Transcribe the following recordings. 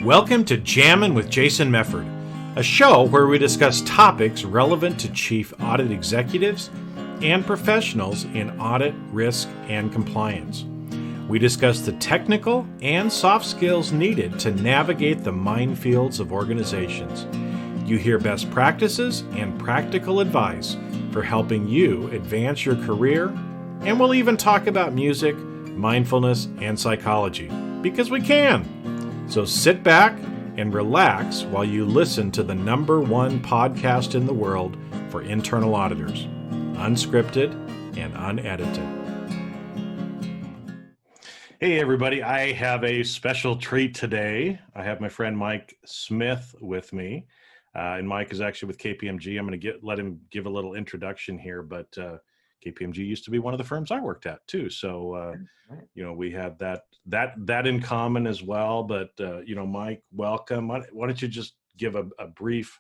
Welcome to Jammin' with Jason Mefford, a show where we discuss topics relevant to chief audit executives and professionals in audit, risk, and compliance. We discuss the technical and soft skills needed to navigate the minefields of organizations. You hear best practices and practical advice for helping you advance your career, and we'll even talk about music, mindfulness, and psychology, because we can. So sit back and relax while you listen to the #1 podcast in the world for internal auditors, unscripted and unedited. Hey everybody, I have a special treat today. I have my friend Mike Smith with me. And Mike is actually with KPMG. I'm going to let him give a little introduction here, but KPMG used to be one of the firms I worked at too. So, we had that in common as well. But, Mike, welcome. Why don't you just give a brief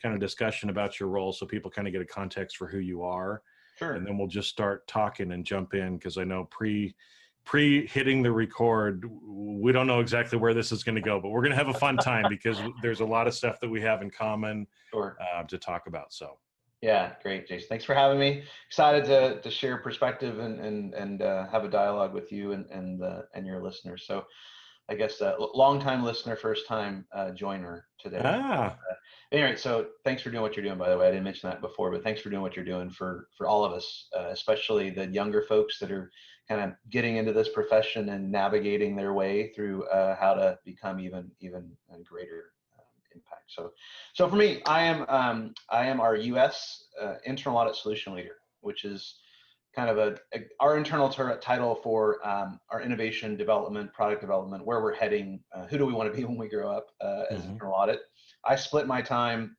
kind of discussion about your role so people kind of get a context for who you are. Sure. And then we'll just start talking and jump in, because I know pre hitting the record, we don't know exactly where this is going to go, but we're going to have a fun time because there's a lot of stuff that we have in common to talk about. So. Yeah, great, Jason. Thanks for having me. Excited to share perspective and have a dialogue with you and your listeners. So, I guess long-time listener, first-time joiner today. Anyway, so thanks for doing what you're doing. By the way, I didn't mention that before, but thanks for doing what you're doing for all of us, especially the younger folks that are kind of getting into this profession and navigating their way through how to become even greater impact. So for me, I am our U.S. Internal Audit Solution Leader, which is kind of our internal title for our innovation development, product development, where we're heading, who do we want to be when we grow up as internal audit. I split my time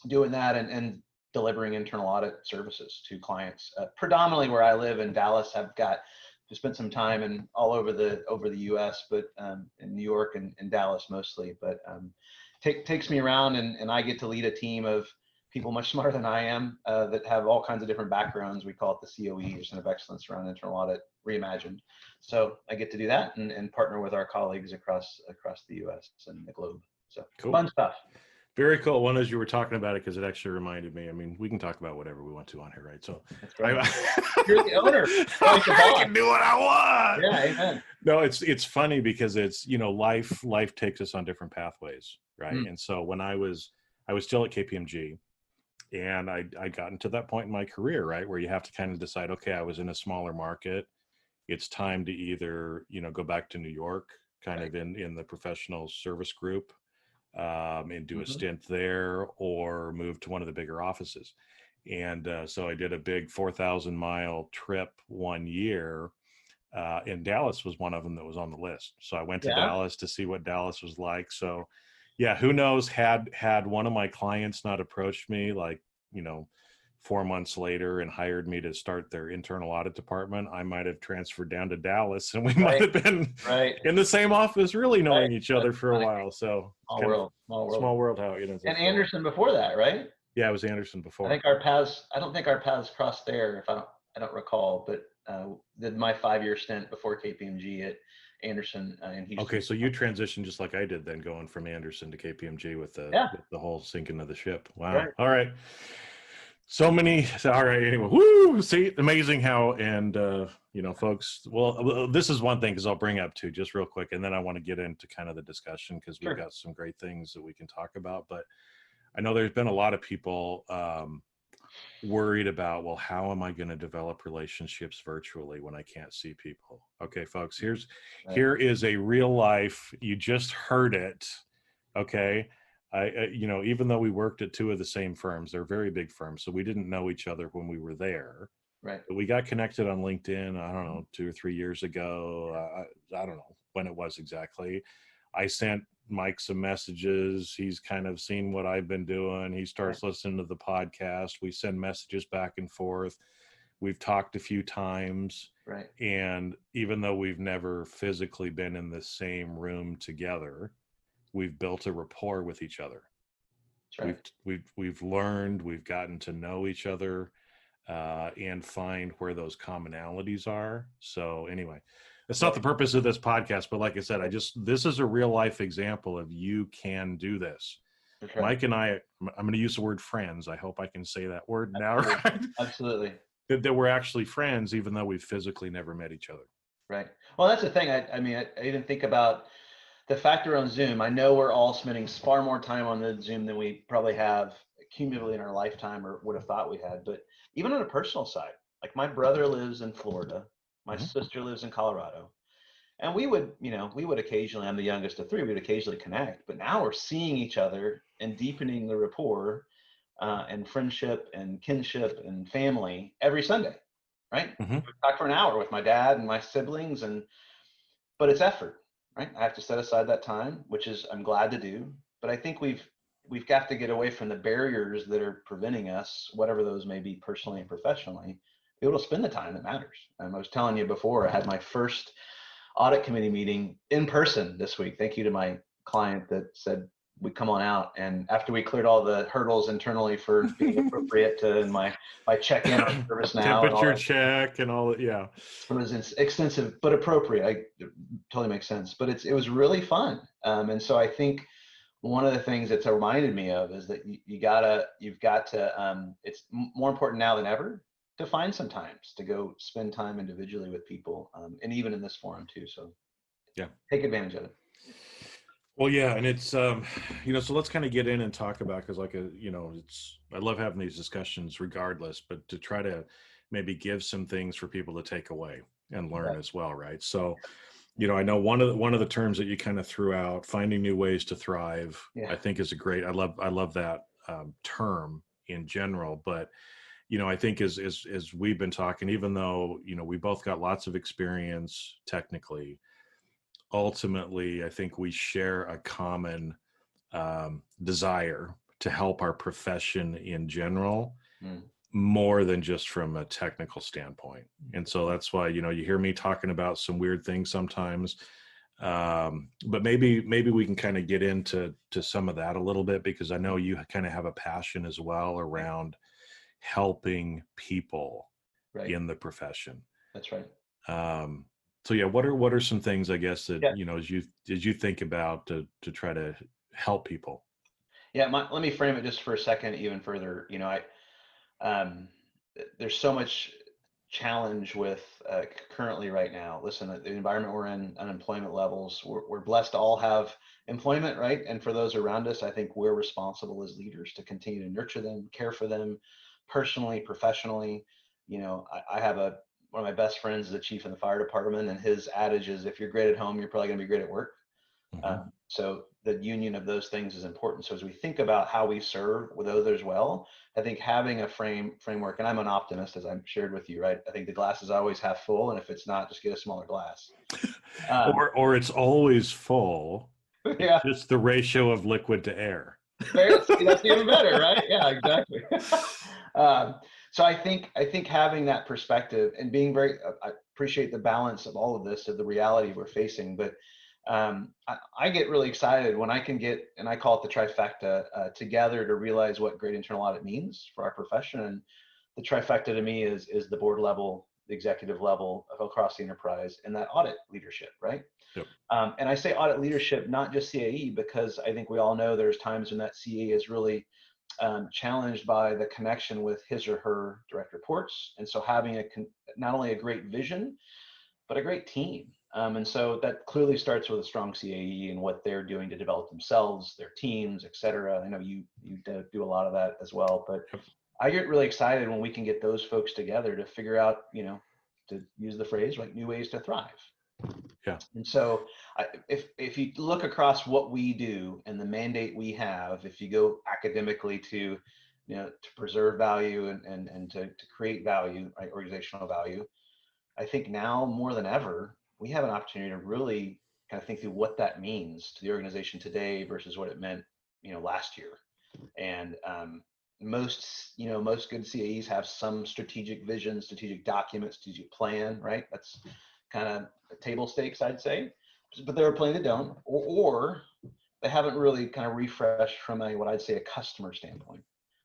doing that and delivering internal audit services to clients, predominantly where I live in Dallas. I've got to spend some time in all over the U.S., but in New York and Dallas mostly. But takes me around, and I get to lead a team of people much smarter than I am that have all kinds of different backgrounds. We call it the COE, or Center of Excellence around Internal Audit Reimagined. So I get to do that and partner with our colleagues across the U.S. and the globe. So cool. Fun stuff. Very cool. One, as you were talking about it, because it actually reminded me, I mean, we can talk about whatever we want to on here, right? So that's right. You're the owner. I can do what I want. Yeah, amen. No, it's funny because it's, life takes us on different pathways, right? And so when I was still at KPMG, and I gotten to that point in my career, right, where you have to kind of decide, okay, I was in a smaller market. It's time to either, go back to New York, kind of in the professional service group, and do a stint there, or move to one of the bigger offices. And so I did a big 4,000-mile trip one year, and Dallas was one of them that was on the list. So I went to Dallas to see what Dallas was like. So yeah, who knows, had one of my clients not approached me 4 months later and hired me to start their internal audit department, I might have transferred down to Dallas, and we might have been in the same office, really knowing each other for a while. So small world how it is. And Anderson before that, right? Yeah, it was Anderson before. I don't think our paths crossed there, if I don't recall, but did my 5-year stint before KPMG at Anderson in Houston. Okay, so you transitioned just like I did then, going from Anderson to KPMG with the whole sinking of the ship. Wow. Right. All right. All right. Anyway, woo! See, amazing how, and folks. Well, this is one thing, because I'll bring up too, just real quick, and then I want to get into kind of the discussion, because we've got some great things that we can talk about. But I know there's been a lot of people worried about, well, how am I going to develop relationships virtually when I can't see people? Okay, folks, here is a real life. You just heard it. Okay. Even though we worked at two of the same firms, they're very big firms, so we didn't know each other when we were there. Right. But we got connected on LinkedIn, I don't know, 2 or 3 years ago. I don't know when it was exactly. I sent Mike some messages. He's kind of seen what I've been doing. He starts listening to the podcast. We send messages back and forth. We've talked a few times. Right. And even though we've never physically been in the same room together, we've built a rapport with each other. Right. We've learned, we've gotten to know each other, and find where those commonalities are. So anyway, It's not the purpose of this podcast, but like I said, this is a real life example of you can do this. For sure. Mike and I'm going to use the word friends. I hope I can say that word Absolutely. now, right? Absolutely. That we're actually friends, even though we've physically never met each other. Right. Well, that's the thing. I mean, I even think about the factor on Zoom. I know we're all spending far more time on the Zoom than we probably have cumulatively in our lifetime or would have thought we had. But even on a personal side, like my brother lives in Florida, my sister lives in Colorado, and we would occasionally, I'm the youngest of three, we'd occasionally connect. But now we're seeing each other and deepening the rapport and friendship and kinship and family every Sunday, right? Mm-hmm. Talk for an hour with my dad and my siblings, but it's effort, right? I have to set aside that time, which is I'm glad to do. But I think we've got to get away from the barriers that are preventing us, whatever those may be, personally and professionally, be able to spend the time that matters. And I was telling you before, I had my first audit committee meeting in person this week. Thank you to my client that said we come on out. And after we cleared all the hurdles internally for being appropriate to my check-in on service now, temperature check and all that. Yeah. It was extensive, but appropriate. It totally makes sense. But it was really fun. And so I think one of the things it's reminded me of is that you've got to, it's more important now than ever to find some times to go spend time individually with people, and even in this forum too. So yeah, take advantage of it. Well, yeah. And it's, so let's kind of get in and talk about, because I love having these discussions regardless, but to try to maybe give some things for people to take away and learn as well. Right. So, I know one of the terms that you kind of threw out, finding new ways to thrive, I think is a great, I love that term in general, but I think as we've been talking, even though, we both got lots of experience technically, ultimately, I think we share a common desire to help our profession in general, more than just from a technical standpoint. And so that's why, you hear me talking about some weird things sometimes, but maybe we can kind of get into some of that a little bit, because I know you kind of have a passion as well around helping people in the profession. That's right. So yeah, what are some things, I guess, that as you think about to try to help people? Yeah, let me frame it just for a second, even further. There's so much challenge with currently right now. Listen, the environment we're in, unemployment levels, we're blessed to all have employment, right? And for those around us, I think we're responsible as leaders to continue to nurture them, care for them, personally, professionally. I have one of my best friends is the chief in the fire department, and his adage is, if you're great at home, you're probably going to be great at work. So the union of those things is important. So as we think about how we serve with others well, I think having a framework, and I'm an optimist, as I've shared with you, right? I think the glass is always half full, and if it's not, just get a smaller glass. Or it's always full. Yeah. It's just the ratio of liquid to air. That's even better, right? Yeah, exactly. So I think having that perspective and being I appreciate the balance of all of this, of the reality we're facing, but I get really excited when I can get, and I call it the trifecta, together to realize what great internal audit means for our profession. And the trifecta to me is the board level, the executive level of across the enterprise, and that audit leadership, right? Yep. And I say audit leadership, not just CAE, because I think we all know there's times when that CAE is really challenged by the connection with his or her direct reports. And so having not only a great vision, but a great team. And so that clearly starts with a strong CAE and what they're doing to develop themselves, their teams, et cetera. I know you do a lot of that as well, but I get really excited when we can get those folks together to figure out, to use the phrase, like, new ways to thrive. Yeah. And so if you look across what we do and the mandate we have, if you go academically to preserve value and to create value, right, organizational value, I think now more than ever, we have an opportunity to really kind of think through what that means to the organization today versus what it meant, last year. And most good CAEs have some strategic vision, strategic document, strategic plan, right? That's kind of table stakes, I'd say. But there are plenty that don't, or they haven't really kind of refreshed from what I'd say a customer standpoint.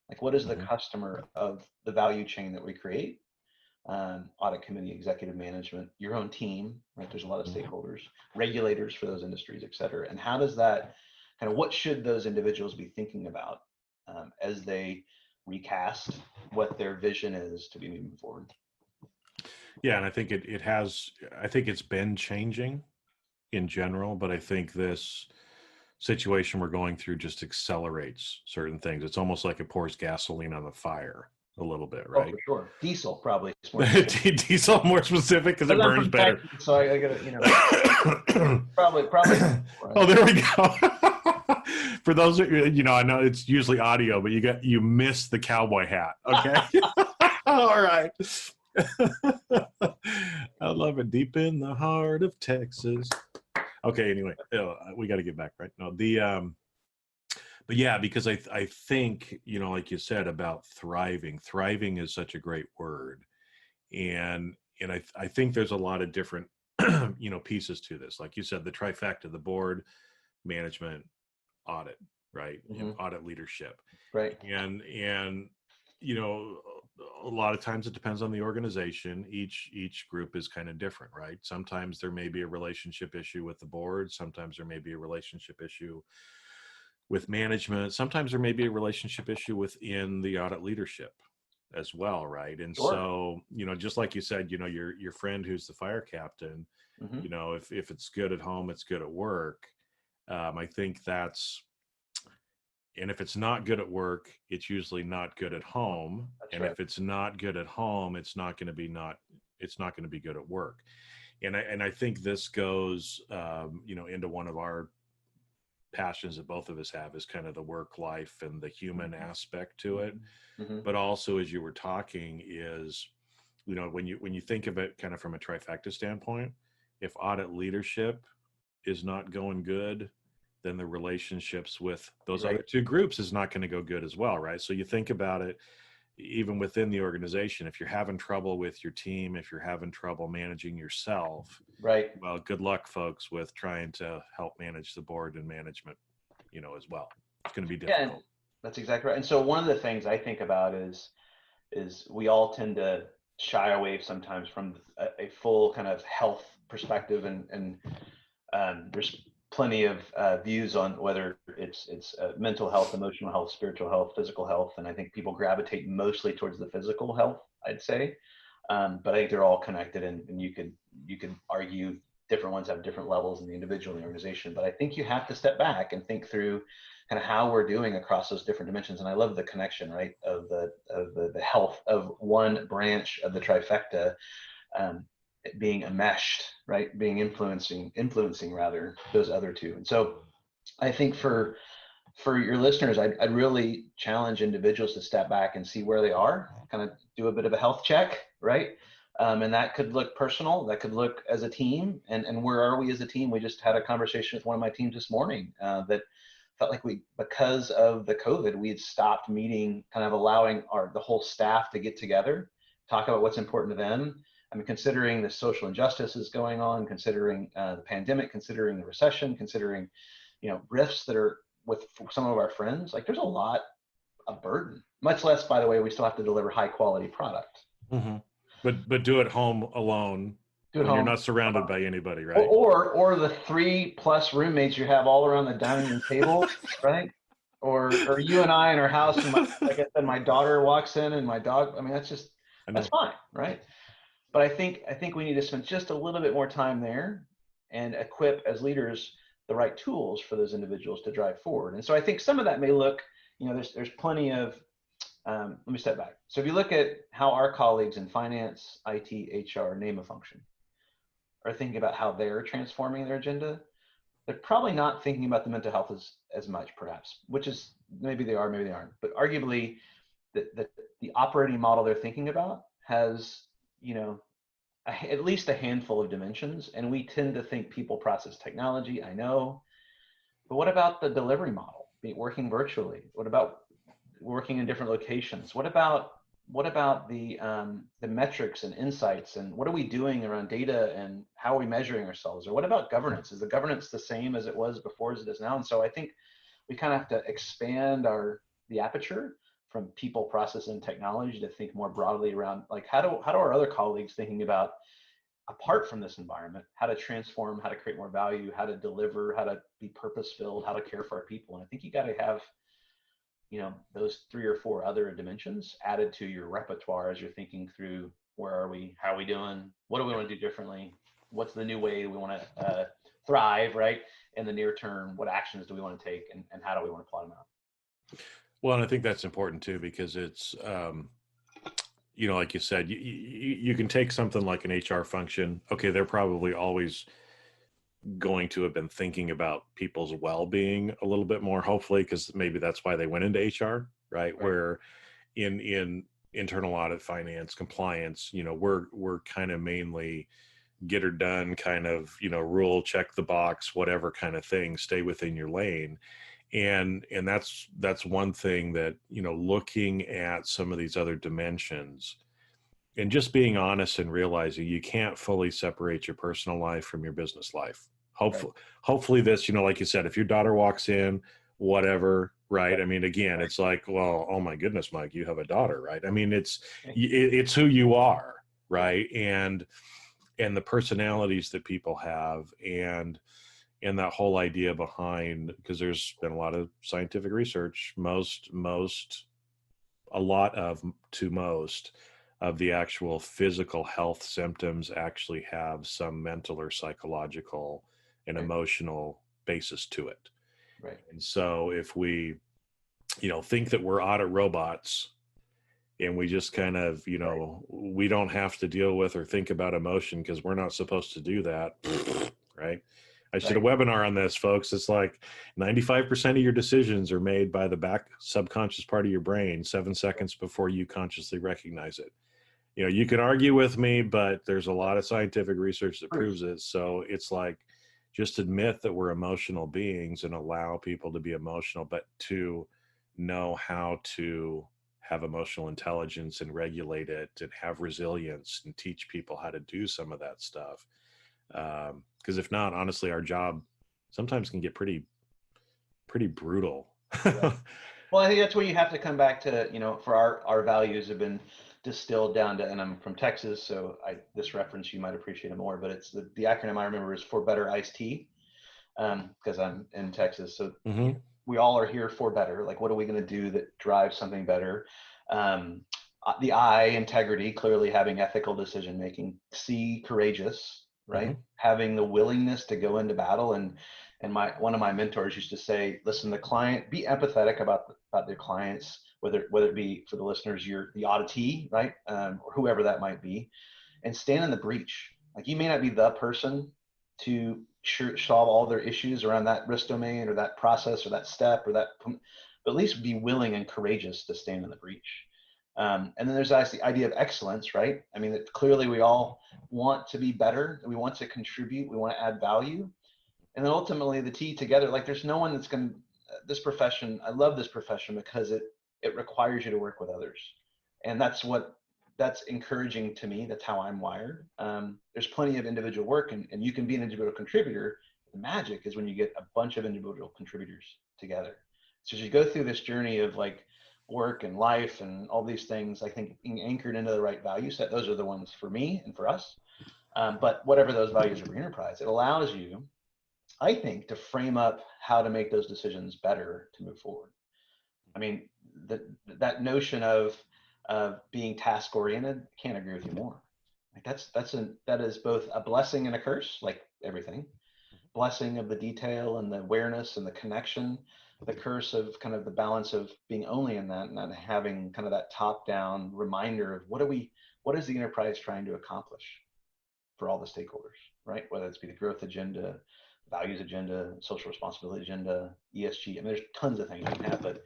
Like, what is the customer of the value chain that we create? audit committee, executive management, your own team, right? There's a lot of stakeholders, regulators for those industries, et cetera. And how does that kind of, what should those individuals be thinking about as they recast what their vision is to be moving forward? Yeah, and I think I think it's been changing in general, but I think this situation we're going through just accelerates certain things. It's almost like it pours gasoline on the fire a little bit, Oh, right? for sure. Diesel probably is more specific. Diesel more specific because it Because I'm burns from better. Texas, so I gotta, probably. Right? Oh, there we go. For those of you, I know it's usually audio, but you missed the cowboy hat. Okay. All right. I love it. Deep in the heart of Texas. Okay. Anyway, we got to get back, right? No, but yeah, because I think, like you said about thriving is such a great word. And I think there's a lot of different, pieces to this. Like you said, the trifecta, the board, management, audit, right? And audit leadership. Right. And, a lot of times it depends on the organization. Each group is kind of different, right? Sometimes there may be a relationship issue with the board. Sometimes there may be a relationship issue with management. Sometimes there may be a relationship issue within the audit leadership as well, right? And Sure. so, just like you said, your friend who's the fire captain, if it's good at home, it's good at work. I think and if it's not good at work, it's usually not good at home. That's and right. if it's not good at home, it's not going to be good at work. And I think this goes, into one of our passions that both of us have is kind of the work life and the human aspect to it. But also, as you were talking, is, when you think of it kind of from a trifecta standpoint, if audit leadership is not going good, then the relationships with those other two groups is not going to go good as well, right? So you think about it, even within the organization, if you're having trouble with your team, if you're having trouble managing yourself, right? Well, good luck, folks, with trying to help manage the board and management, as well. It's going to be difficult. Yeah, that's exactly right. And so one of the things I think about is we all tend to shy away sometimes from a full kind of health perspective, and there's plenty of views on whether it's mental health, emotional health, spiritual health, physical health, and I think people gravitate mostly towards the physical health, I'd say. But I think they're all connected, and you could argue different ones have different levels in the individual and the organization. But I think you have to step back and think through kind of how we're doing across those different dimensions. And I love the connection, right, of the health of one branch of the trifecta being enmeshed, right, being influencing rather those other two. And so I think for your listeners, I'd really challenge individuals to step back and see where they are, kind of do a bit of a health check, right? And that could look personal, that could look as a team, and where are we as a team? We just had a conversation with one of my teams this morning that felt like because of the COVID, we had stopped meeting, kind of allowing the whole staff to get together, talk about what's important to them. I mean, considering the social injustices going on, considering the pandemic, considering the recession, considering, rifts that are with some of our friends, like there's a lot of burden, much less, by the way, we still have to deliver high quality product. But do it home alone when you're not surrounded by anybody, right? Or the 3+ roommates you have all around the dining room table, right? Or you and I in our house, and like I said, my daughter walks in and my dog. I mean, that's fine, right? But I think we need to spend just a little bit more time there and equip as leaders the right tools for those individuals to drive forward. And so I think some of that may look, there's plenty of, let me step back. So if you look at how our colleagues in finance, IT, HR, name a function, are thinking about how they're transforming their agenda, they're probably not thinking about the mental health as much, perhaps, which is, maybe they are, maybe they aren't. But arguably, the operating model they're thinking about has, at least a handful of dimensions. And we tend to think people, process, technology, I know. But what about the delivery model, working virtually? What about working in different locations? What about the metrics and insights, and what are we doing around data, and how are we measuring ourselves? Or what about governance? Is the governance the same as it was before as it is now? And so I think we kind of have to expand the aperture from people, process, and technology to think more broadly around like how do our other colleagues thinking about, apart from this environment, how to transform, how to create more value, how to deliver, how to be purpose filled, how to care for our people. And I think you got to have, those 3 or 4 other dimensions added to your repertoire as you're thinking through where are we, how are we doing, what do we want to do differently, what's the new way we want to thrive, right? In the near term, what actions do we want to take, and how do we want to plot them out? Well, and I think that's important too, because it's, like you said, you can take something like an HR function. Okay, they're probably always going to have been thinking about people's well-being a little bit more, hopefully, because maybe that's why they went into HR, right? Where in internal audit, finance, compliance, we're kind of mainly get her done kind of, rule, check the box, whatever kind of thing, stay within your lane. And that's one thing that, looking at some of these other dimensions and just being honest and realizing you can't fully separate your personal life from your business life. Hopefully this, like you said, if your daughter walks in, whatever, right? I mean, again, it's like, well, oh my goodness, Mike, you have a daughter, right? I mean, it's who you are, right? And the personalities that people have, and that whole idea behind, because there's been a lot of scientific research, most of the actual physical health symptoms actually have some mental or psychological and emotional basis to it. Right. And so if we, think that we're audit robots and we just kind of, we don't have to deal with or think about emotion because we're not supposed to do that, right? I did a webinar on this, folks. It's like 95% of your decisions are made by the back subconscious part of your brain 7 seconds before you consciously recognize it. You can argue with me, but there's a lot of scientific research that proves it. So it's like, just admit that we're emotional beings and allow people to be emotional, but to know how to have emotional intelligence and regulate it and have resilience and teach people how to do some of that stuff. Because if not, honestly, our job sometimes can get pretty brutal. Well, I think that's where you have to come back to, for our values have been distilled down to, and I'm from Texas, so this reference you might appreciate it more, but it's the acronym I remember is for better iced tea, because I'm in Texas. So we all are here for better. Like, what are we going to do that drives something better? The I, integrity, clearly having ethical decision making. C, courageous, right? Having the willingness to go into battle. And one of my mentors used to say, listen, the client, be empathetic about their clients, whether it be, for the listeners, you're the auditee, right? Or whoever that might be, and stand in the breach. Like, you may not be the person to solve all their issues around that risk domain or that process or that step or that, but at least be willing and courageous to stand in the breach. And then there's the idea of excellence, right? I mean, clearly we all want to be better. We want to contribute. We want to add value. And then ultimately the T together, like, there's no one that's going to, this profession, I love this profession because it requires you to work with others. And that's encouraging to me. That's how I'm wired. There's plenty of individual work, and you can be an individual contributor. The magic is when you get a bunch of individual contributors together. So as you go through this journey of like work and life and all these things, I think being anchored into the right value set, those are the ones for me and for us. But whatever those values are for enterprise, it allows you, I think, to frame up how to make those decisions better to move forward. I mean, that notion of being task oriented, can't agree with you more. Like, that is both a blessing and a curse, like everything. Blessing of the detail and the awareness and the connection, the curse of kind of the balance of being only in that and not having kind of that top down reminder of what is the enterprise trying to accomplish for all the stakeholders, right? Whether it's be the growth agenda, values agenda, social responsibility agenda, ESG. I mean, there's tons of things we can have, but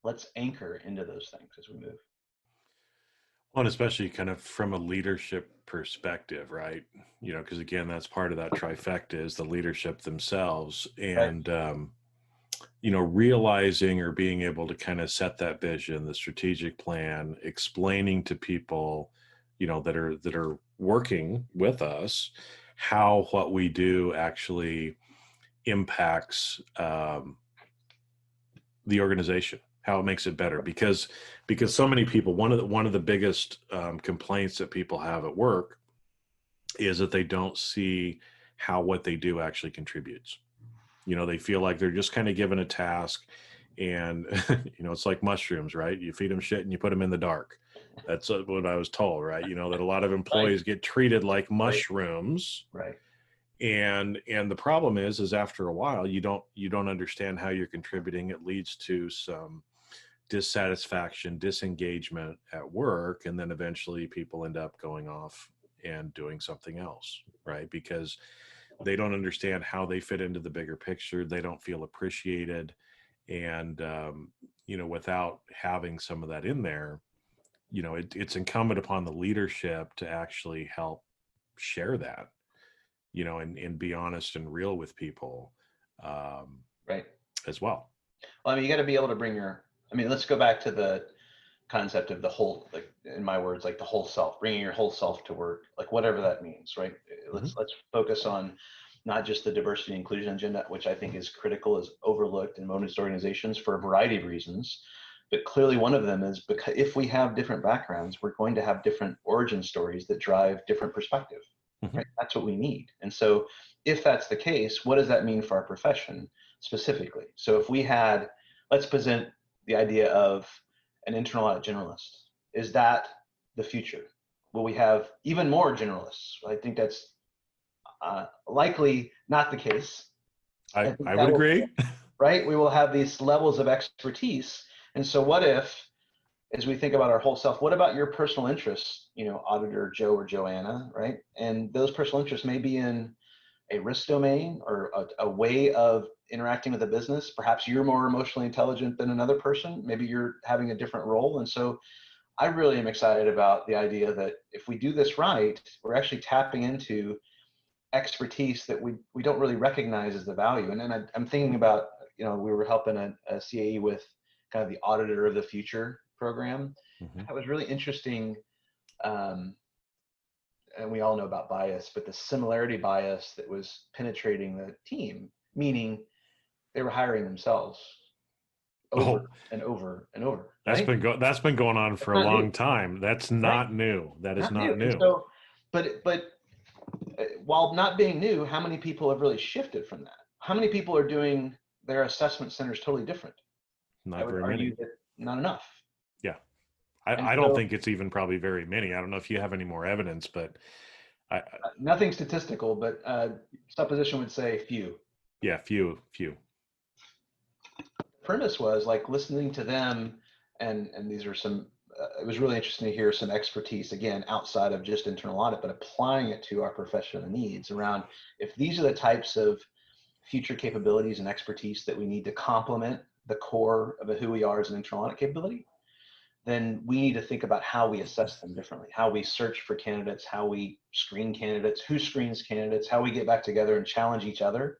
let's anchor into those things as we move. Well, and especially kind of from a leadership perspective, right? Because again, that's part of that trifecta is the leadership themselves. And, realizing or being able to kind of set that vision, the strategic plan, explaining to people, that are working with us, how what we do actually impacts the organization, how it makes it better, because so many people, one of the biggest complaints that people have at work is that they don't see how what they do actually contributes. They feel like they're just kind of given a task, and it's like mushrooms, right? You feed them shit and you put them in the dark. That's what I was told, right? That a lot of employees get treated like mushrooms. Right. And the problem is after a while, you don't understand how you're contributing. It leads to some dissatisfaction, disengagement at work, and then eventually people end up going off and doing something else, right? Because they don't understand how they fit into the bigger picture. They don't feel appreciated. And, without having some of that in there, it's incumbent upon the leadership to actually help share that, and be honest and real with people, Right. as well. Well, you got to be able to bring let's go back to the concept of the whole, like in my words, like the whole self, bringing your whole self to work, like whatever that means, right? Let's focus on not just the diversity and inclusion agenda, which I think is critical, is overlooked in most organizations for a variety of reasons. But clearly one of them is because if we have different backgrounds, we're going to have different origin stories that drive different perspective, right? That's what we need. And so if that's the case, what does that mean for our profession specifically? So if we had, let's present the idea of an internal audit generalist. Is that the future? Will we have even more generalists? I think that's likely not the case. I would agree. Right? We will have these levels of expertise. And so what if, as we think about our whole self, what about your personal interests, Auditor Joe or Joanna, right? And those personal interests may be in a risk domain or a way of interacting with the business. Perhaps you're more emotionally intelligent than another person. Maybe you're having a different role. And so I really am excited about the idea that if we do this right, we're actually tapping into expertise that we don't really recognize as the value. And then I'm thinking about, we were helping a CAE with kind of the Auditor of the Future program. That was really interesting. And we all know about bias, but the similarity bias that was penetrating the team, meaning they were hiring themselves over and over and over. That's right? That's been going on for a long time. That's not new. That is not new. So, but while not being new, how many people have really shifted from that? How many people are doing their assessment centers totally different? Not very many. That not enough. Yeah. I don't think it's even probably very many. I don't know if you have any more evidence, but nothing statistical, but supposition would say few. Yeah, few. Premise was like listening to them, and these are some. It was really interesting to hear some expertise again outside of just internal audit, but applying it to our professional needs around if these are the types of future capabilities and expertise that we need to complement the core of who we are as an internal audit capability, then we need to think about how we assess them differently, how we search for candidates, how we screen candidates, who screens candidates, how we get back together and challenge each other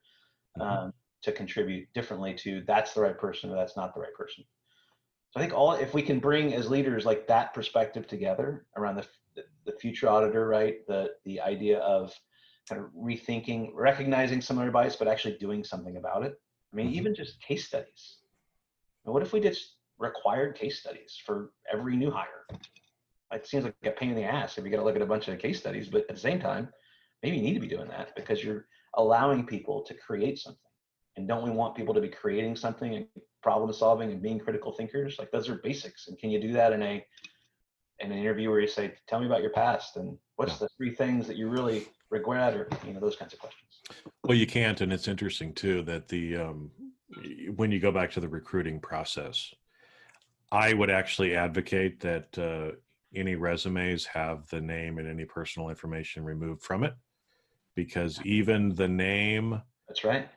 to contribute differently to that's the right person or that's not the right person. So I think if we can bring as leaders like that perspective together around the future auditor, right? The idea of kind of rethinking, recognizing similar bias, but actually doing something about it. I mean, even just case studies. And what if we just required case studies for every new hire? It seems like a pain in the ass if you got to look at a bunch of case studies, but at the same time, maybe you need to be doing that because you're allowing people to create something. And don't we want people to be creating something and problem solving and being critical thinkers? Like those are basics. And can you do that in an interview where you say, tell me about your past and what's the 3 things that you really regret, or those kinds of questions? Well, you can't. And it's interesting too that when you go back to the recruiting process, I would actually advocate that any resumes have the name and any personal information removed from it, because even the name, that's right,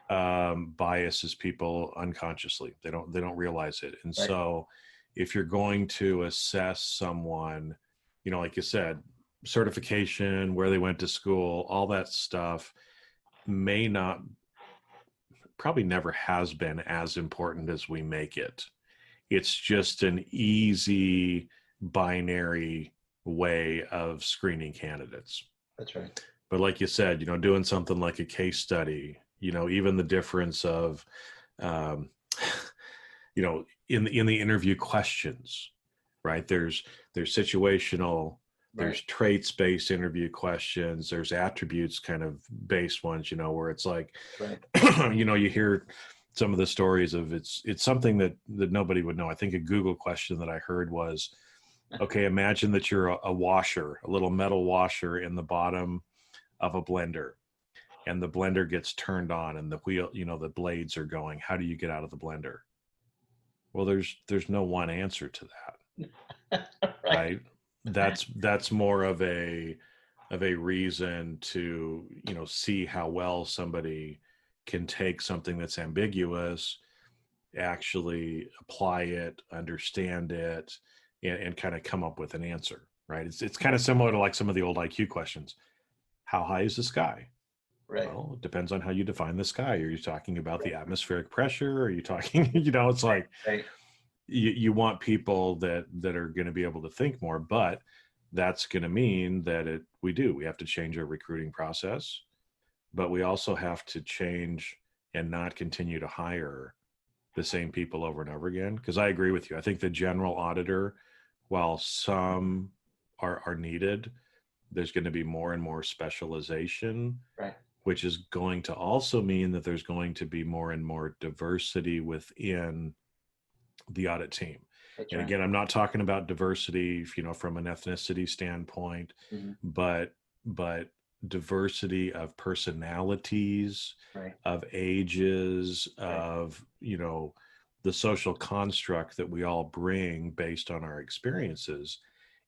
biases people unconsciously. They don't realize it. And right. So if you're going to assess someone, like you said, certification, where they went to school, all that stuff probably never has been as important as we make it. It's just an easy binary way of screening candidates. That's right. But like you said, doing something like a case study, even the difference of, in the interview questions, right? There's situational, there's traits-based interview questions, there's attributes kind of based ones, where it's like, you hear some of the stories of it's something that nobody would know. I think a Google question that I heard was, okay, imagine that you're a washer, a little metal washer in the bottom of a blender, and the blender gets turned on and the wheel, the blades are going. How do you get out of the blender? Well, there's no one answer to that. Right. That's more of a reason to, see how well somebody can take something that's ambiguous, actually apply it, understand it, and kind of come up with an answer. Right. It's kind of similar to like some of the old IQ questions. How high is the sky? Right. Well, it depends on how you define the sky. Are you talking about the atmospheric pressure? Are you talking, it's like, you want people that are going to be able to think more, but that's going to mean that we have to change our recruiting process, but we also have to change and not continue to hire the same people over and over again. Because I agree with you. I think the general auditor, while some are needed, there's going to be more and more specialization, which is going to also mean that there's going to be more and more diversity within the audit team. And again, I'm not talking about diversity, from an ethnicity standpoint, but diversity of personalities, of ages, of, the social construct that we all bring based on our experiences.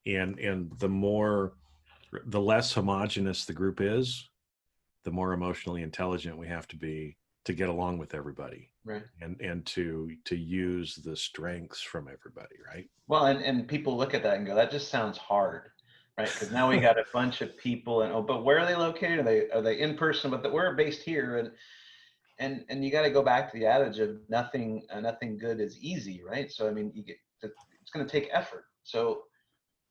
And the less homogenous the group is, the more emotionally intelligent we have to be to get along with everybody, and to use the strengths from everybody, right? Well, and people look at that and go, that just sounds hard, right? Because now we got a bunch of people, and but where are they located? Are they in person? But we're based here, and you got to go back to the adage of nothing good is easy, right? So I mean, it's going to take effort. So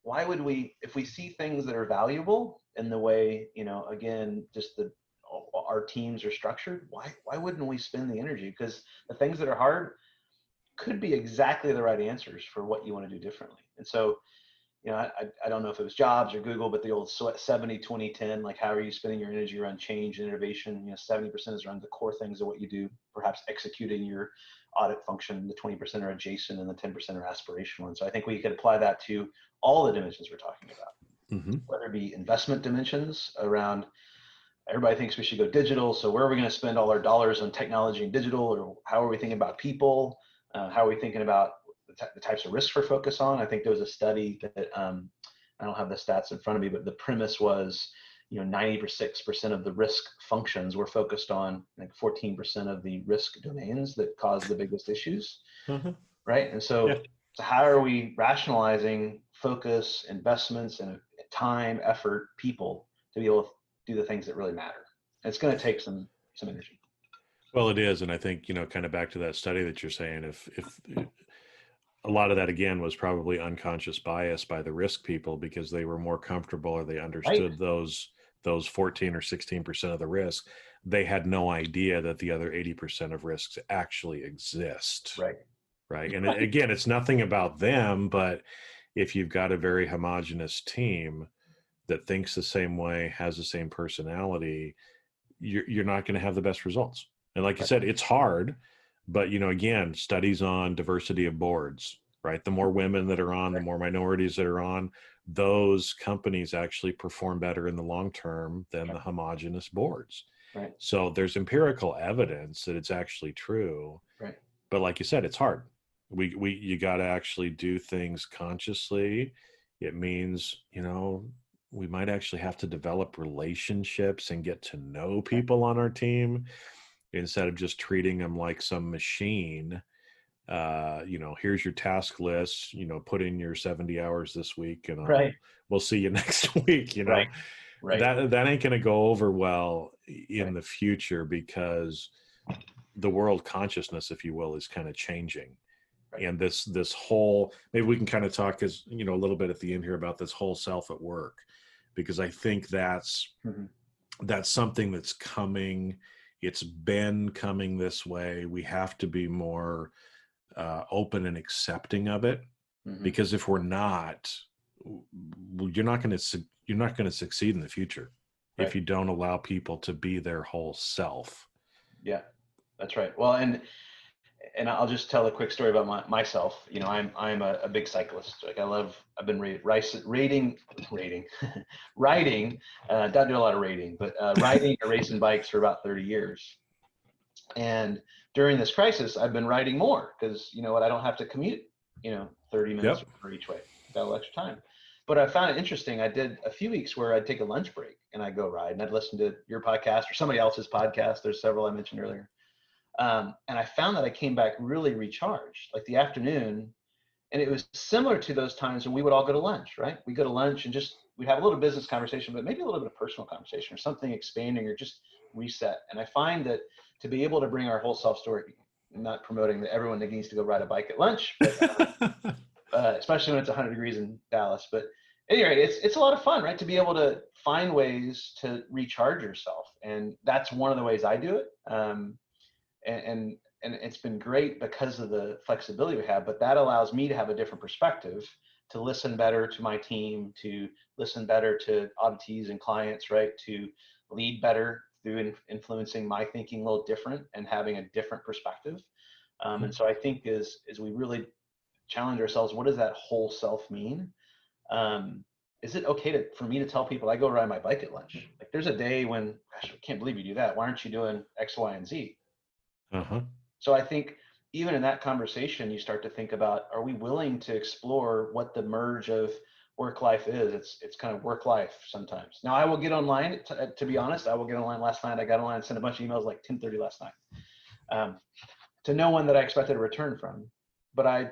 why would we, if we see things that are valuable in the way, again, just our teams are structured, why wouldn't we spend the energy? Because the things that are hard could be exactly the right answers for what you want to do differently. And so, I don't know if it was Jobs or Google, but the old 70-20-10, like how are you spending your energy around change and innovation? 70% is around the core things of what you do, perhaps executing your audit function. The 20% are adjacent and the 10% are aspirational. And so I think we could apply that to all the dimensions we're talking about, whether it be investment dimensions around, everybody thinks we should go digital. So where are we going to spend all our dollars on technology and digital? Or how are we thinking about people? How are we thinking about the types of risks we're focused on? I think there was a study that, I don't have the stats in front of me, but the premise was, 96% of the risk functions were focused on like 14% of the risk domains that cause the biggest issues. Right. And so how are we rationalizing focus, investments, and time, effort, people to be able to do the things that really matter? And it's going to take some energy. Well, it is. And I think, kind of back to that study that you're saying, if a lot of that, again, was probably unconscious bias by the risk people because they were more comfortable, or they understood those 14 or 16% of the risk. They had no idea that the other 80% of risks actually exist. Right. And again, it's nothing about them, but if you've got a very homogenous team that thinks the same way, has the same personality, you're not going to have the best results. And like you said, it's hard, but, again, studies on diversity of boards, right? The more women that are on, the more minorities that are on, those companies actually perform better in the long term than the homogenous boards. So there's empirical evidence that it's actually true. But like you said, it's hard. You got to actually do things consciously. It means, we might actually have to develop relationships and get to know people on our team instead of just treating them like some machine. Here's your task list, put in your 70 hours this week and we'll see you next week. That ain't going to go over well in the future, because the world consciousness, if you will, is kind of changing. And this whole, maybe we can kind of talk a little bit at the end here about this whole self at work, because I think that's something that's coming. It's been coming this way. We have to be more open and accepting of it. Mm-hmm. Because if we're not, you're not going to succeed in the future if you don't allow people to be their whole self. Yeah, that's right. Well, and I'll just tell a quick story about myself. You know, I'm a big cyclist. Like I've been writing, don't do a lot of rating, but riding or racing bikes for about 30 years. And during this crisis, I've been riding more because, you know what, I don't have to commute, 30 minutes for each way. Got a little extra time. But I found it interesting. I did a few weeks where I'd take a lunch break and I'd go ride, and I'd listen to your podcast or somebody else's podcast. There's several I mentioned earlier. And I found that I came back really recharged, like the afternoon. And it was similar to those times when we would all go to lunch, right? We go to lunch and we'd have a little business conversation, but maybe a little bit of personal conversation or something expanding or just reset. And I find that to be able to bring our whole self story, I'm not promoting that everyone needs to go ride a bike at lunch, but especially when it's 100 degrees in Dallas. But anyway, it's a lot of fun, right? To be able to find ways to recharge yourself. And that's one of the ways I do it. And it's been great because of the flexibility we have, but that allows me to have a different perspective, to listen better to my team, to listen better to auditees and clients, right? To lead better through influencing my thinking a little different and having a different perspective. And so I think as we really challenge ourselves, what does that whole self mean? Is it okay for me to tell people I go ride my bike at lunch? Like there's a day when, gosh, I can't believe you do that. Why aren't you doing X, Y, and Z? So I think even in that conversation, you start to think about, are we willing to explore what the merge of work life is? It's kind of work life sometimes. Now I will get online, to be honest, I will get online. Last night I got online and sent a bunch of emails like 10:30 last night to no one that I expected a return from. But I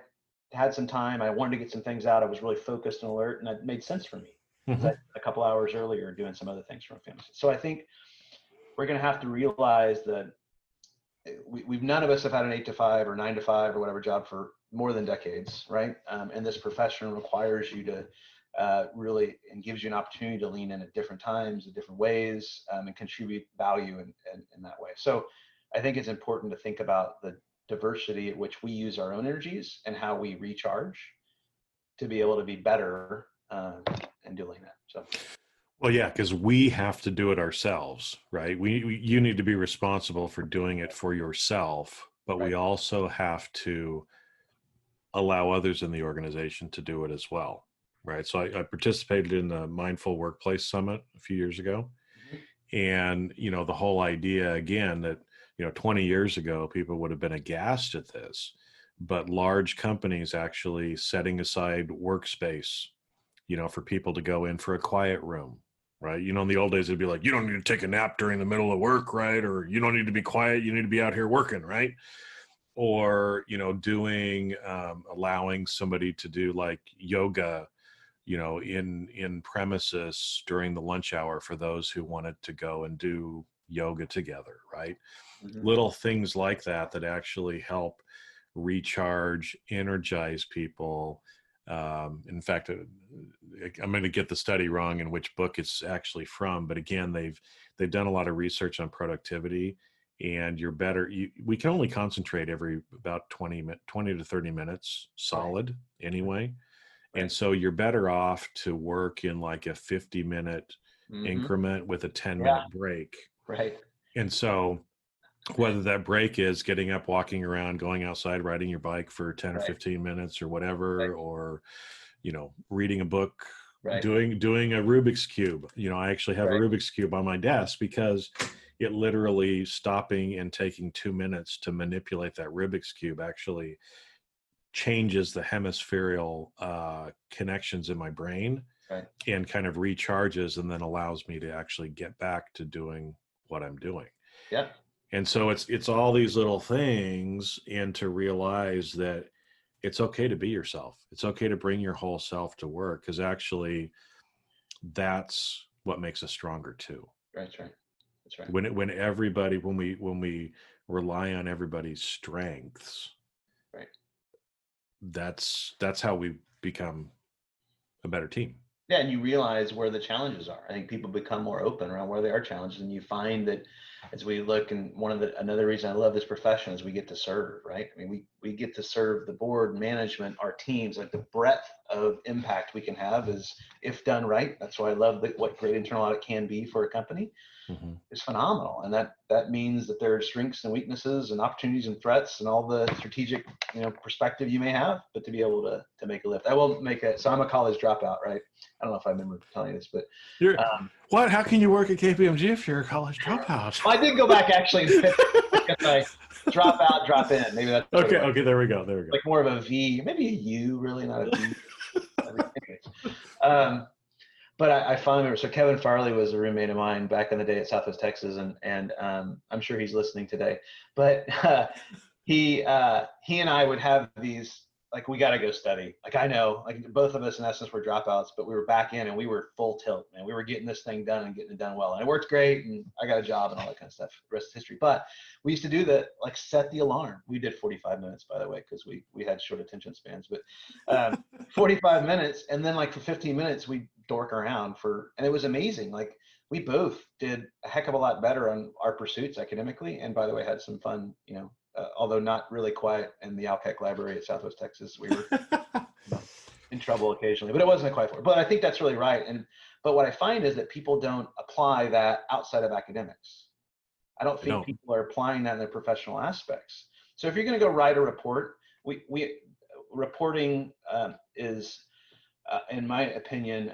had some time. I wanted to get some things out. I was really focused and alert, and it made sense for me. A couple hours earlier doing some other things for my family. So I think we're going to have to realize that we've none of us have had an 8 to 5 or 9 to 5 or whatever job for more than decades, right? And this profession requires you to really, and gives you an opportunity to lean in at different times, in different ways, and contribute value in that way. So I think it's important to think about the diversity at which we use our own energies and how we recharge to be able to be better in doing that. So. Well, yeah, because we have to do it ourselves, right? You need to be responsible for doing it for yourself, but we also have to allow others in the organization to do it as well, right? So I participated in the Mindful Workplace Summit a few years ago. And, the whole idea, again, that, 20 years ago, people would have been aghast at this, but large companies actually setting aside workspace, for people to go in for a quiet room. Right. In the old days, it'd be like, you don't need to take a nap during the middle of work. Right. Or you don't need to be quiet. You need to be out here working. Right. Or, doing, allowing somebody to do like yoga, in premises during the lunch hour for those who wanted to go and do yoga together. Right. Little things like that actually help recharge, energize people. In fact, I'm going to get the study wrong in which book it's actually from, but again, they've done a lot of research on productivity, and you're better. We can only concentrate every about 20 to 30 minutes solid anyway. And so you're better off to work in like a 50-minute increment with a 10-minute break. Right. And so whether that break is getting up, walking around, going outside, riding your bike for 10 or 15 minutes or whatever, or, reading a book, doing a Rubik's Cube. I actually have a Rubik's Cube on my desk because it literally stopping and taking 2 minutes to manipulate that Rubik's Cube actually changes the hemispherical connections in my brain and kind of recharges, and then allows me to actually get back to doing what I'm doing. Yeah. And so it's all these little things, and to realize that it's okay to be yourself. It's okay to bring your whole self to work, because actually that's what makes us stronger too. That's right. When we rely on everybody's strengths, that's how we become a better team. Yeah, and you realize where the challenges are. I think people become more open around where they are challenges, and you find that as we look, and another reason I love this profession is we get to serve, right? I mean, we get to serve the board, management, our teams. Like the breadth of impact we can have is, if done right. That's why I love what great internal audit can be for a company. Mm-hmm. Is phenomenal, and that means that there are strengths and weaknesses and opportunities and threats and all the strategic perspective you may have, but to be able to make a lift. I will make it. So I'm a college dropout, right? I don't know if I remember telling you this, but what? How can you work at KPMG if you're a college dropout? I did go back actually. I drop out, drop in. Maybe that's okay. Okay, there we go. Like more of a V, maybe a U, really, not a V. But I finally remember, so Kevin Farley was a roommate of mine back in the day at Southwest Texas, and I'm sure he's listening today. But he and I would have these, like, we got to go study. Like, I know, like, both of us in essence were dropouts, but we were back in and we were full tilt, man. We were getting this thing done and getting it done well. And it worked great, and I got a job and all that kind of stuff. The rest is history. But we used to do set the alarm. We did 45 minutes, by the way, because we had short attention spans. But 45 minutes, and then like for 15 minutes, we dork around and it was amazing. Like, we both did a heck of a lot better on our pursuits academically, and by the way, had some fun, although not really quiet in the Alcac library at Southwest Texas. We were in trouble occasionally, but it wasn't a quiet for. But I think that's really right. But what I find is that people don't apply that outside of academics. I don't think people are applying that in their professional aspects. So if you're going to go write a report, reporting is, in my opinion,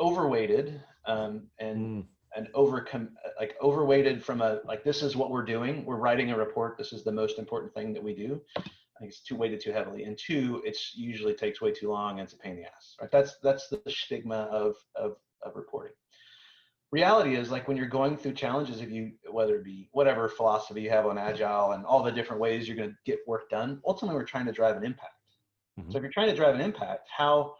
overweighted and overweighted from this is what we're doing. We're writing a report. This is the most important thing that we do. I think it's weighted too heavily. And two, it's usually takes way too long and it's a pain in the ass, right? That's the stigma of reporting. Reality is, like, when you're going through challenges, whether it be whatever philosophy you have on Agile and all the different ways you're going to get work done, ultimately we're trying to drive an impact. Mm-hmm. So if you're trying to drive an impact, how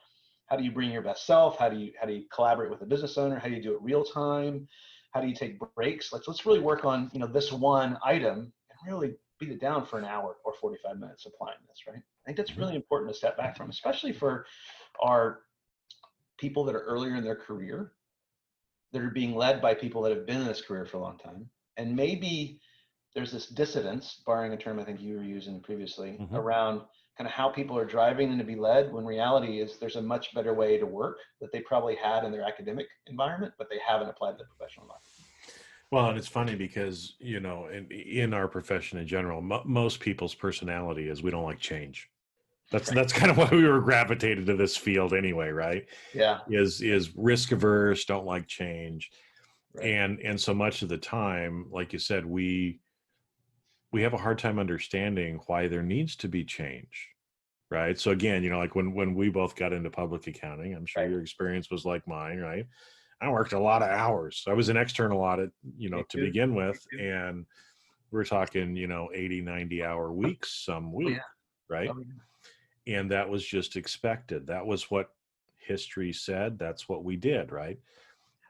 do you bring your best self? How do you collaborate with a business owner? How do you do it real time? How do you take breaks? Let's really work on this one item and really beat it down for an hour or 45 minutes applying this, right? I think that's really important to step back from, especially for our people that are earlier in their career, that are being led by people that have been in this career for a long time. And maybe there's this dissidence, barring a term I think you were using previously, around kind of how people are driving them to be led, when reality is there's a much better way to work that they probably had in their academic environment, but they haven't applied to their professional life. Well, and it's funny because, in our profession in general, most people's personality is we don't like change. That's kind of why we were gravitated to this field anyway, right? Yeah. Is risk averse, don't like change. Right. And so much of the time, like you said, we have a hard time understanding why there needs to be change, right? So again, like when we both got into public accounting, I'm sure your experience was like mine, right? I worked a lot of hours. I was an external audit, to begin with, and we're talking, 80, 90 hour weeks some week, right? And that was just expected. That was what history said. That's what we did, right?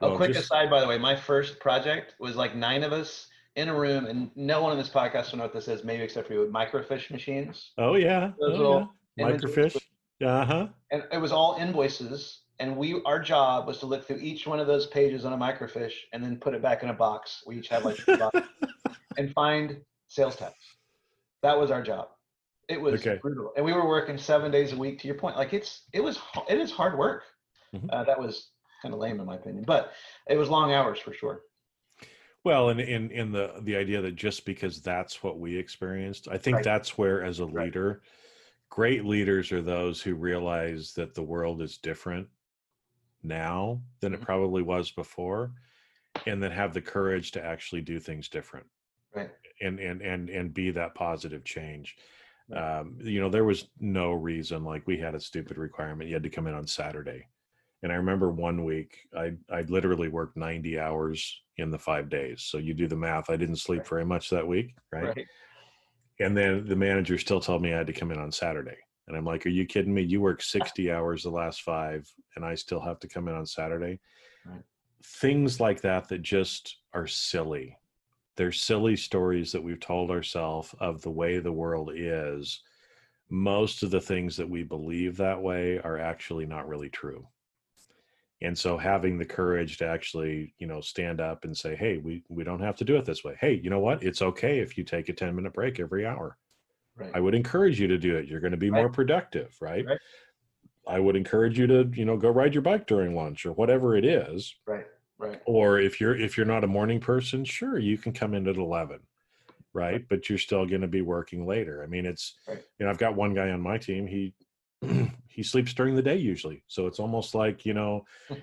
Well, quick aside, by the way, my first project was like 9 of us in a room, and no one on this podcast will know what this is, maybe except for you, with microfiche machines. Oh yeah, microfiche. And it was all invoices, and our job was to look through each one of those pages on a microfiche and then put it back in a box. We each had like 2 boxes and find sales tax. That was our job. It was brutal, and we were working 7 days a week. To your point, like it is hard work. That was kind of lame in my opinion, but it was long hours for sure. Well, and in the idea that just because that's what we experienced, I think that's where, as a leader, great leaders are those who realize that the world is different now than it probably was before, and then have the courage to actually do things different, right? And be that positive change. There was no reason, like we had a stupid requirement. You had to come in on Saturday. And I remember one week I literally worked 90 hours in the 5 days. So you do the math. I didn't sleep very much that week. Right. And then the manager still told me I had to come in on Saturday. And I'm like, are you kidding me? You work 60 hours the last 5 and I still have to come in on Saturday. Right. Things like that just are silly. They're silly stories that we've told ourselves of the way the world is. Most of the things that we believe that way are actually not really true. And so having the courage to actually, stand up and say, hey, we don't have to do it this way. Hey, you know what? It's okay if you take a 10-minute break every hour. Right. I would encourage you to do it. You're going to be Right. more productive, right? Right. I would encourage you to, go ride your bike during lunch or whatever it is. Right. Right. Or if you're not a morning person, sure, you can come in at 11, Right. right? But you're still going to be working later. I mean, it's, Right. I've got one guy on my team. He sleeps during the day usually. So it's almost like,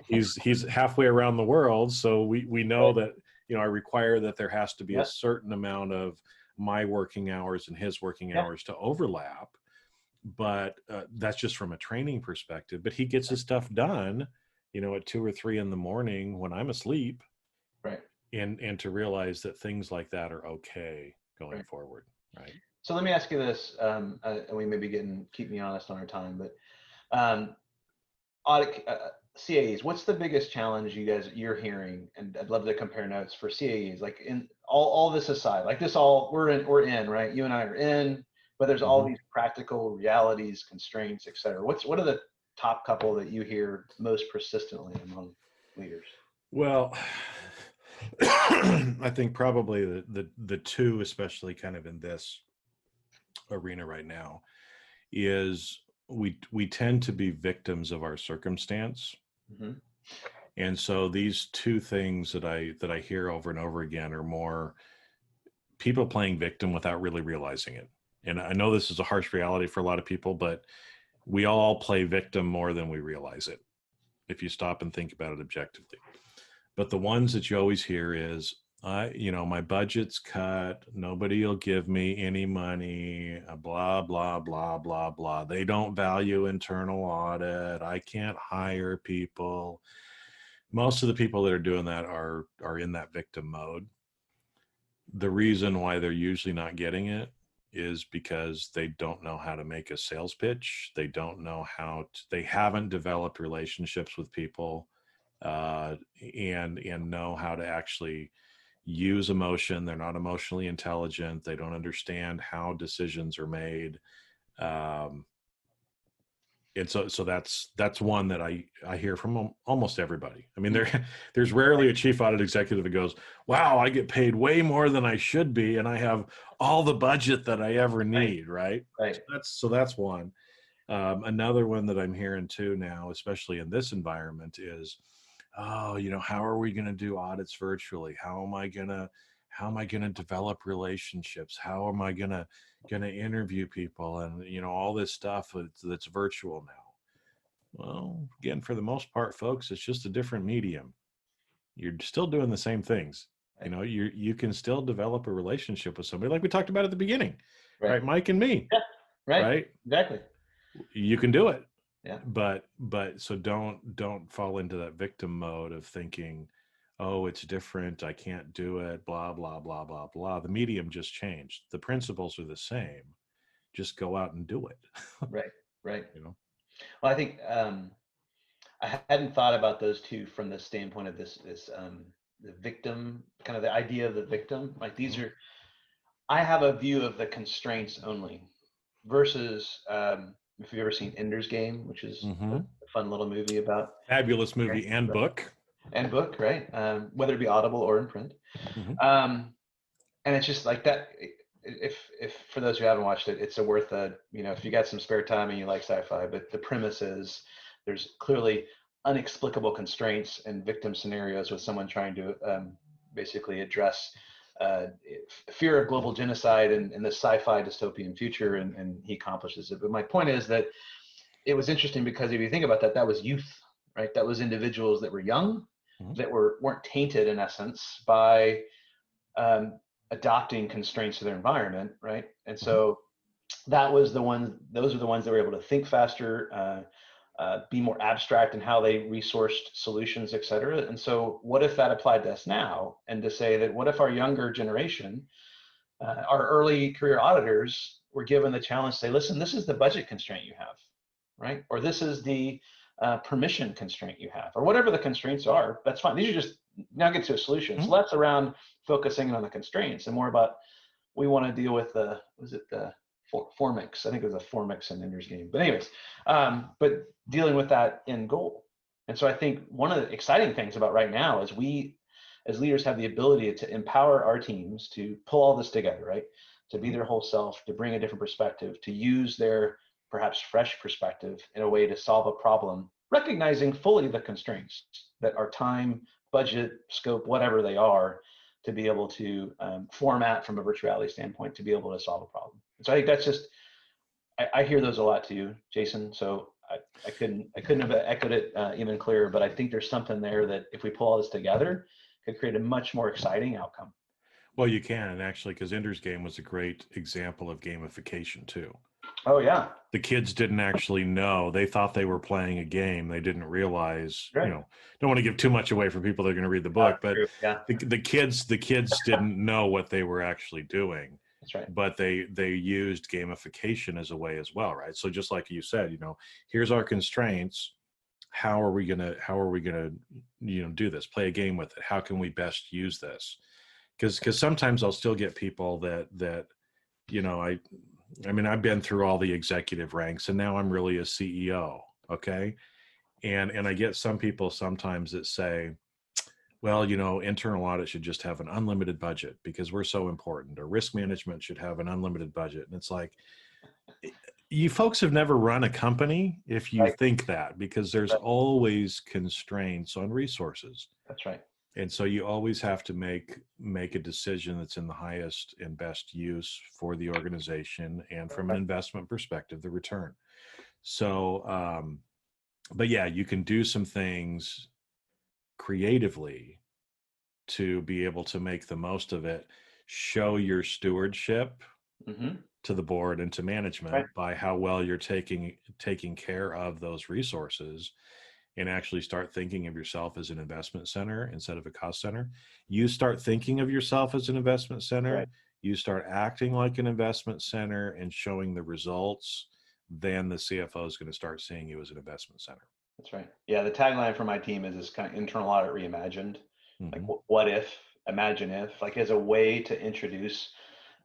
he's halfway around the world. So we know Right. that, I require that there has to be a Yeah. certain amount of my working hours and his working Yeah. hours to overlap. But that's just from a training perspective. But he gets his stuff done, at 2 or 3 in the morning when I'm asleep, Right. and to realize that things like that are okay going Right. forward, right? So let me ask you this, and we may be keep me honest on our time, but audit CAEs, what's the biggest challenge you're hearing? And I'd love to compare notes for CAEs, like in all this aside, like this all we're in, right? You and I are in, but there's all these practical realities, constraints, et cetera. What are the top couple that you hear most persistently among leaders? Well, I think probably the two, especially kind of in this arena right now, is we tend to be victims of our circumstance. Mm-hmm. And so these two things that I hear over and over again are more people playing victim without really realizing it. And I know this is a harsh reality for a lot of people, but we all play victim more than we realize it, if you stop and think about it objectively. But the ones that you always hear is, my budget's cut. Nobody will give me any money, blah, blah, blah, blah, blah. They don't value internal audit. I can't hire people. Most of the people that are doing that are in that victim mode. The reason why they're usually not getting it is because they don't know how to make a sales pitch. They don't know they haven't developed relationships with people, and know how to actually use emotion. They're not emotionally intelligent. They don't understand how decisions are made. And so that's one that I hear from almost everybody. I mean, there's rarely a chief audit executive that goes, wow, I get paid way more than I should be, and I have all the budget that I ever need, right? Right. So that's one. Another one that I'm hearing too now, especially in this environment, is, oh, how are we going to do audits virtually? How am I going to develop relationships? How am I going to interview people? And, all this stuff that's virtual now. Well, again, for the most part, folks, it's just a different medium. You're still doing the same things. You can still develop a relationship with somebody like we talked about at the beginning, right? Mike and me, Yeah. Right. Right? Exactly. You can do it. Yeah. But so don't fall into that victim mode of thinking, oh, it's different, I can't do it, blah, blah, blah, blah, blah. The medium just changed. The principles are the same. Just go out and do it. Right. Right. Well, I think I hadn't thought about those two from the standpoint of this the victim, kind of the idea of the victim. Like these are, I have a view of the constraints only versus if you've ever seen Ender's Game, which is a fun little movie about fabulous movie and book. And book, right? Whether it be audible or in print. And it's just like that. If for those who haven't watched it, it's worth if you got some spare time and you like sci-fi, but the premise is there's clearly inexplicable constraints and victim scenarios with someone trying to basically address fear of global genocide in this sci-fi dystopian future, and he accomplishes it. But my point is that it was interesting because if you think about that, that was youth, right? That was individuals that were young, that weren't tainted in essence by adopting constraints to their environment, right? And so that was those are the ones that were able to think faster, be more abstract in how they resourced solutions, et cetera. And so what if that applied to us now? And to say that what if our younger generation, our early career auditors were given the challenge to say, listen, this is the budget constraint you have, right? Or this is the permission constraint you have, or whatever the constraints are, that's fine. These are just, now get to a solution. It's less around focusing on the constraints and more about, we want to deal with the Formix. I think it was a Formix in Ender's Game. But anyways, but dealing with that end goal. And so I think one of the exciting things about right now is we as leaders have the ability to empower our teams to pull all this together, right? To be their whole self, to bring a different perspective, to use their perhaps fresh perspective in a way to solve a problem, recognizing fully the constraints that our time, budget, scope, whatever they are, to be able to format from a virtuality standpoint to be able to solve a problem. And so I think that's just, I hear those a lot too, Jason. So I couldn't have echoed it even clearer, but I think there's something there that if we pull all this together, could create a much more exciting outcome. Well, you can, and actually, because Ender's Game was a great example of gamification too. Oh yeah. The kids didn't actually know. They thought they were playing a game. They didn't realize, Right. Don't want to give too much away for people that are going to read the book, but yeah. the kids didn't know what they were actually doing. That's right. But they used gamification as a way as well, right? So just like you said, here's our constraints. How are we gonna do this? Play a game with it. How can we best use this? Because sometimes I'll still get people that I mean, I've been through all the executive ranks and now I'm really a CEO. Okay. And I get some people sometimes that say, well, internal audit should just have an unlimited budget because we're so important, or risk management should have an unlimited budget. And it's like, you folks have never run a company if you think that, because there's always constraints on resources. That's right. And so you always have to make a decision that's in the highest and best use for the organization and from an investment perspective, the return. So, but yeah, you can do some things creatively to be able to make the most of it, show your stewardship to the board and to management by how well you're taking care of those resources, and actually start thinking of yourself as an investment center instead of a cost center. You start thinking of yourself as an investment center, you start acting like an investment center and showing the results, then the CFO is going to start seeing you as an investment center. That's right. Yeah, the tagline for my team is this kind of internal audit reimagined. Like what if, imagine if, like as a way to introduce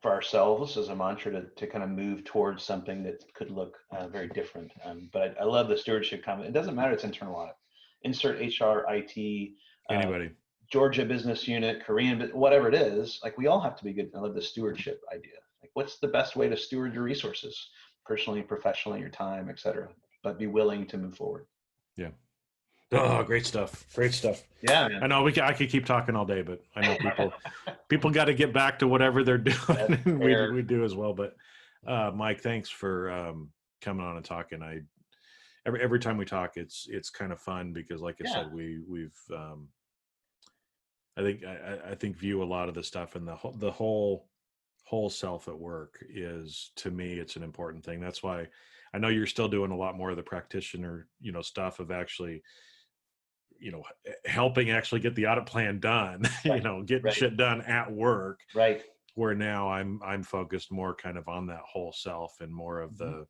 for ourselves as a mantra to kind of move towards something that could look very different. But I love the stewardship comment. It doesn't matter, it's internal audit. Insert HR, IT, anybody, Georgia business unit, Korean, whatever it is, like we all have to be good. I love the stewardship idea. Like what's the best way to steward your resources, personally, professionally, your time, et cetera, but be willing to move forward. Yeah. Oh, great stuff. Great stuff. Yeah, man. I know I could keep talking all day, but I know people got to get back to whatever they're doing. And we do as well. But Mike, thanks for coming on and talking. Every time we talk, it's kind of fun because, like I said, we've I think view a lot of the stuff, and the whole self at work is, to me, it's an important thing. That's why I know you're still doing a lot more of the practitioner, stuff of actually, helping actually get the audit plan done, getting shit done at work. Right. Where now I'm focused more kind of on that whole self and more of the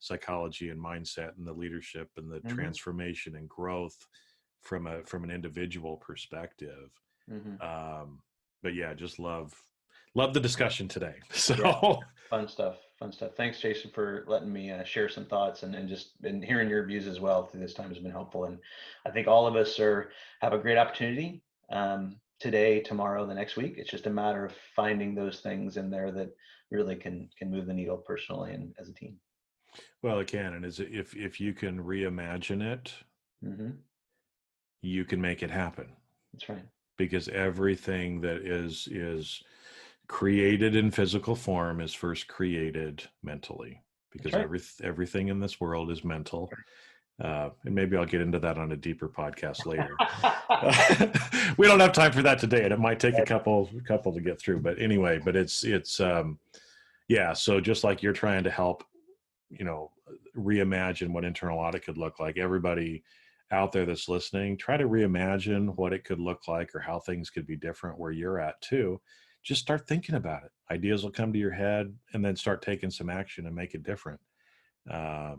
psychology and mindset and the leadership and the transformation and growth from an individual perspective. But yeah, just love the discussion today. So fun stuff. Thanks, Jason, for letting me share some thoughts and hearing your views as well through this time has been helpful. And I think all of us have a great opportunity today, tomorrow, the next week. It's just a matter of finding those things in there that really can move the needle personally and as a team. Well, it can, and if you can reimagine it, you can make it happen. That's right. Because everything that is created in physical form is first created mentally, because everything in this world is mental. And maybe I'll get into that on a deeper podcast later. We don't have time for that today, and it might take a couple to get through. But anyway, it's so just like you're trying to help, reimagine what internal audit could look like. Everybody out there that's listening, try to reimagine what it could look like or how things could be different where you're at too. Just start thinking about it. Ideas will come to your head, and then start taking some action and make it different. Yeah.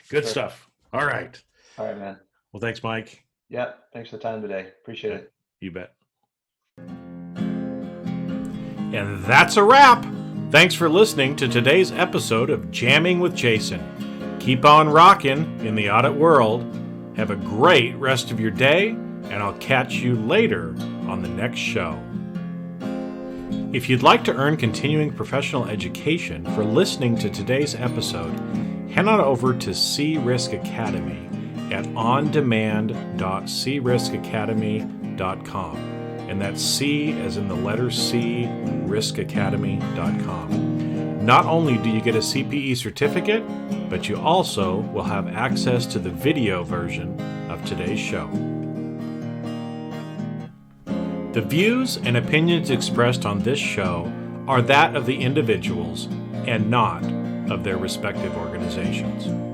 Good stuff. All right, man. Well, thanks, Mike. Yeah. Thanks for the time today. Appreciate it. You bet. And that's a wrap. Thanks for listening to today's episode of Jamming with Jason. Keep on rocking in the audit world. Have a great rest of your day, and I'll catch you later on the next show. If you'd like to earn continuing professional education for listening to today's episode, head on over to C-Risk Academy at ondemand.criskacademy.com. And that's C as in the letter C, riskacademy.com. Not only do you get a CPE certificate, but you also will have access to the video version of today's show. The views and opinions expressed on this show are that of the individuals and not of their respective organizations.